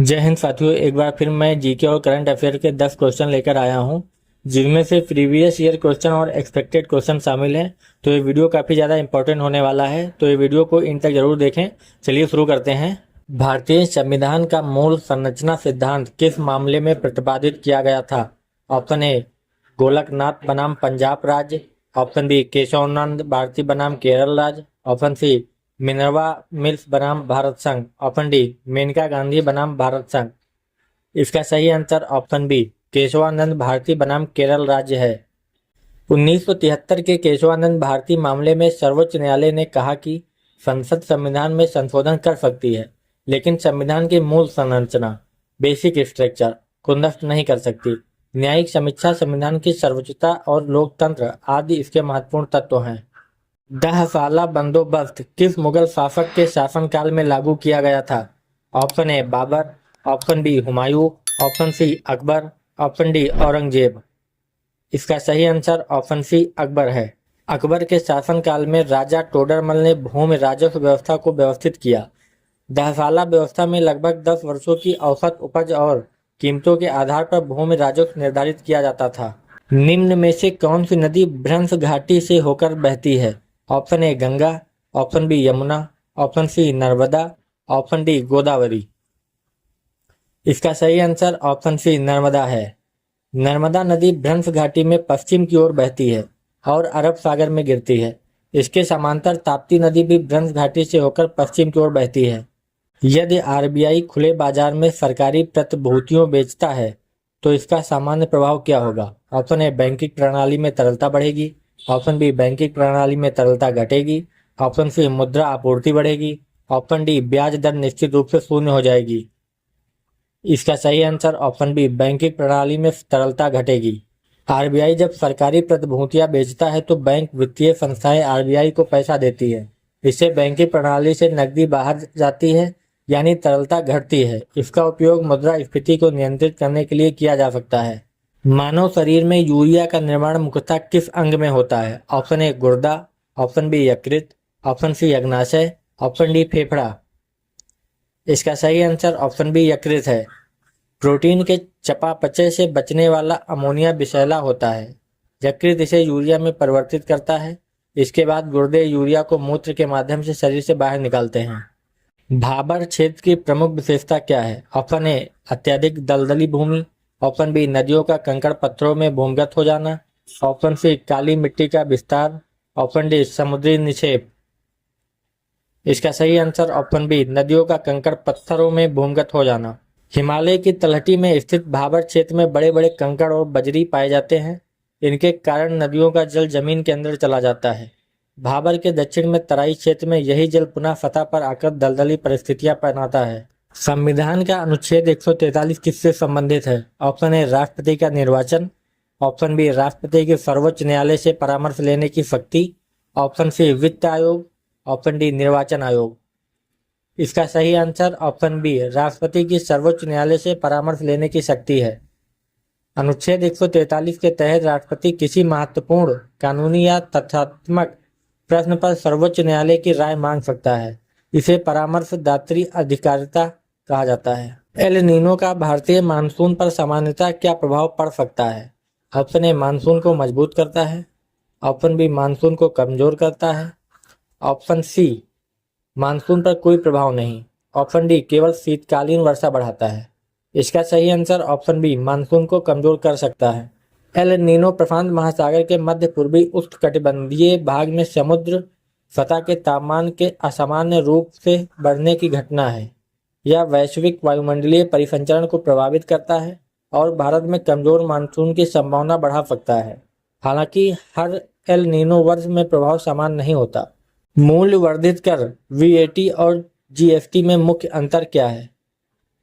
जय हिंद साथियों, एक बार फिर मैं जीके और करंट अफेयर के 10 क्वेश्चन लेकर आया हूं, जिनमें से प्रीवियस ईयर क्वेश्चन और एक्सपेक्टेड क्वेश्चन शामिल हैं। तो ये वीडियो काफ़ी ज़्यादा इंपॉर्टेंट होने वाला है, तो ये वीडियो को इन तक जरूर देखें। चलिए शुरू करते हैं। भारतीय संविधान का मूल संरचना सिद्धांत किस मामले में प्रतिपादित किया गया था? ऑप्शन ए गोलकनाथ बनाम पंजाब राज्य, ऑप्शन बी केशवानंद भारती बनाम केरल राज्य, ऑप्शन सी मिनर्वा मिल्स बनाम भारत संघ, ऑप्शन डी मेनका गांधी बनाम भारत संघ। इसका सही answer option B Keshavananda Bharati बनाम केरल राज्य है। 1973 के केशवानंद भारती मामले में सर्वोच्च न्यायालय ने कहा कि संसद संविधान में संशोधन कर सकती है, लेकिन संविधान की मूल संरचना बेसिक स्ट्रक्चर को नष्ट नहीं कर सकती। न्यायिक समीक्षा संविधान की सर्वोच्चता और लोकतंत्र आदि इसके महत्वपूर्ण तत्व हैं। 10 साला बंदोबस्त किस मुगल शासक के शासनकाल में लागू किया गया था? Option A Babur, option B Humayun, option C Akbar, option D Aurangzeb. इसका सही आंसर ऑप्शन सी अकबर है। अकबर के शासनकाल में राजा टोडरमल ने भूमि राजस्व व्यवस्था को व्यवस्थित किया। 10 साला व्यवस्था में लगभग 10 वर्षों की औसत उपज और कीमतों के आधार पर भूमि राजस्व निर्धारित किया जाता था। निम्न में से कौन सी नदी भ्रंश घाटी से होकर बहती है? Option A Ganga, option B Yamuna, option C Narmada, option D Godavari. इसका सही आंसर ऑप्शन सी नर्मदा है। नर्मदा नदी भ्रंश घाटी में पश्चिम की ओर बहती है और अरब सागर में गिरती है। इसके समांतर ताप्ती नदी भी भ्रंश घाटी से होकर पश्चिम की ओर बहती है। यदि आरबीआई खुले बाजार में सरकारी प्रतिभूतियों बेचता है तो इसका सामान्य प्रभाव क्या होगा? ऑप्शन ए बैंकिंग प्रणाली में तरलता बढ़ेगी, ऑप्शन बी बैंकिंग प्रणाली में तरलता घटेगी, ऑप्शन सी मुद्रा आपूर्ति बढ़ेगी, ऑप्शन डी ब्याज दर निश्चित रूप से शून्य हो जाएगी। इसका सही आंसर ऑप्शन बी बैंकिंग प्रणाली में तरलता घटेगी। आरबीआई जब सरकारी प्रतिभूतियां बेचता है तो बैंक वित्तीय संस्थाएं आरबीआई को पैसा देती है। इससे बैंकिंग प्रणाली से नकदी बाहर जाती है, यानी तरलता घटती है। इसका उपयोग मुद्रास्फीति को नियंत्रित करने के लिए किया जा सकता है। मानव शरीर में यूरिया का निर्माण मुख्यतः किस अंग में होता है? ऑप्शन ए गुर्दा, ऑप्शन बी यकृत, ऑप्शन सी अग्नाशय, ऑप्शन डी फेफड़ा। इसका सही आंसर ऑप्शन बी यकृत है। प्रोटीन के चयापचय से बचने वाला अमोनिया विषैला होता है। यकृत इसे यूरिया में परिवर्तित करता है। इसके बाद गुर्दे यूरिया को मूत्र के माध्यम से शरीर से बाहर निकालते हैं। भाबर क्षेत्र की प्रमुख विशेषता क्या है? ऑप्शन ए अत्यधिक दलदली भूमि, ऑप्शन बी नदियों का कंकड़ पत्थरों में भूमिगत हो जाना, ऑप्शन सी काली मिट्टी का विस्तार, ऑप्शन डी समुद्री निक्षेप। इसका सही आंसर ऑप्शन बी नदियों का कंकड़ पत्थरों में भूमिगत हो जाना। हिमालय की तलहटी में स्थित भाबर क्षेत्र में बड़े बड़े कंकड़ और बजरी पाए जाते हैं। इनके कारण नदियों का जल जमीन के अंदर चला जाता है। भाबर के दक्षिण में तराई क्षेत्र में यही जल पुनः सतह पर आकर दलदली परिस्थितियां बनाता है। संविधान का अनुच्छेद 143 किससे संबंधित है? ऑप्शन ए राष्ट्रपति का निर्वाचन, ऑप्शन बी राष्ट्रपति के सर्वोच्च न्यायालय से परामर्श लेने की शक्ति, ऑप्शन सी वित्त आयोग, ऑप्शन डी निर्वाचन आयोग। इसका सही आंसर ऑप्शन बी राष्ट्रपति की सर्वोच्च न्यायालय से परामर्श लेने की शक्ति है। अनुच्छेद 143 के तहत राष्ट्रपति किसी महत्वपूर्ण कानूनी या तथ्यात्मक प्रश्न पर सर्वोच्च न्यायालय की राय मांग सकता है। इसे परामर्शदात्री अधिकारिता कहा जाता है। एल नीनो का भारतीय मानसून पर सामान्यतः क्या प्रभाव पड़ सकता है? ऑप्शन ए मानसून को मजबूत करता है, ऑप्शन बी मानसून को कमजोर करता है, ऑप्शन सी मानसून पर कोई प्रभाव नहीं, ऑप्शन डी केवल शीतकालीन वर्षा बढ़ाता है। इसका सही आंसर ऑप्शन बी मानसून को कमजोर कर सकता है। एल नीनो प्रशांत महासागर के मध्य पूर्वी उष्णकटिबंधीय भाग में समुद्र सतह के तापमान के असामान्य रूप से बढ़ने की घटना है। यह वैश्विक वायुमंडलीय परिसंचरण को प्रभावित करता है और भारत में कमजोर मानसून की संभावना बढ़ा सकता है। हालांकि हर एल नीनो वर्ष में प्रभाव समान नहीं होता। मूल्य वर्धित कर वीएटी और जीएसटी में मुख्य अंतर क्या है?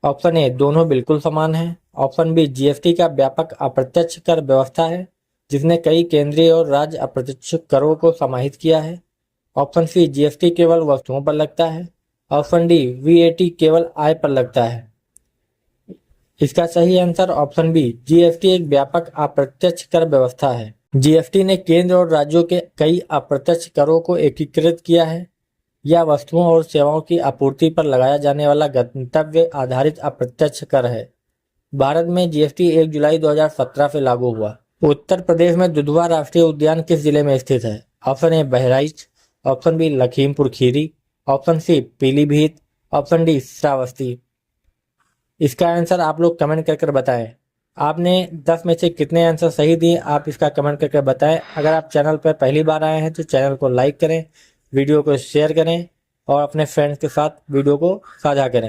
ऑप्शन ए दोनों बिल्कुल समान है, ऑप्शन बी जीएसटी का व्यापक अप्रत्यक्ष कर व्यवस्था है जिसने कई केंद्रीय और राज्य अप्रत्यक्ष करों को समाहित किया है, ऑप्शन सी जीएसटी केवल वस्तुओं पर लगता है, ऑप्शन डी वीएटी केवल आय पर लगता है। इसका सही आंसर ऑप्शन बी जीएसटी एक व्यापक अप्रत्यक्ष कर व्यवस्था है। जीएसटी ने केंद्र और राज्यों के कई अप्रत्यक्ष करों को एकीकृत किया है। यह वस्तुओं और सेवाओं की आपूर्ति पर लगाया जाने वाला गंतव्य आधारित अप्रत्यक्ष कर है। भारत में जीएसटी 1 जुलाई 2017 से लागू हुआ। उत्तर प्रदेश में दुधवा राष्ट्रीय उद्यान किस जिले में स्थित है? Option A Bahraich, option B Lakhimpur Kheri, option C Pilibhit, option D Shravasti. इसका आंसर आप लोग कमेंट करके बताएं। आपने 10 में से कितने आंसर सही दिए आप इसका कमेंट करके बताएं। अगर आप चैनल पर पहली बार आए हैं तो चैनल को लाइक करें, वीडियो को शेयर करें और अपने फ्रेंड्स के साथ वीडियो को साझा करें।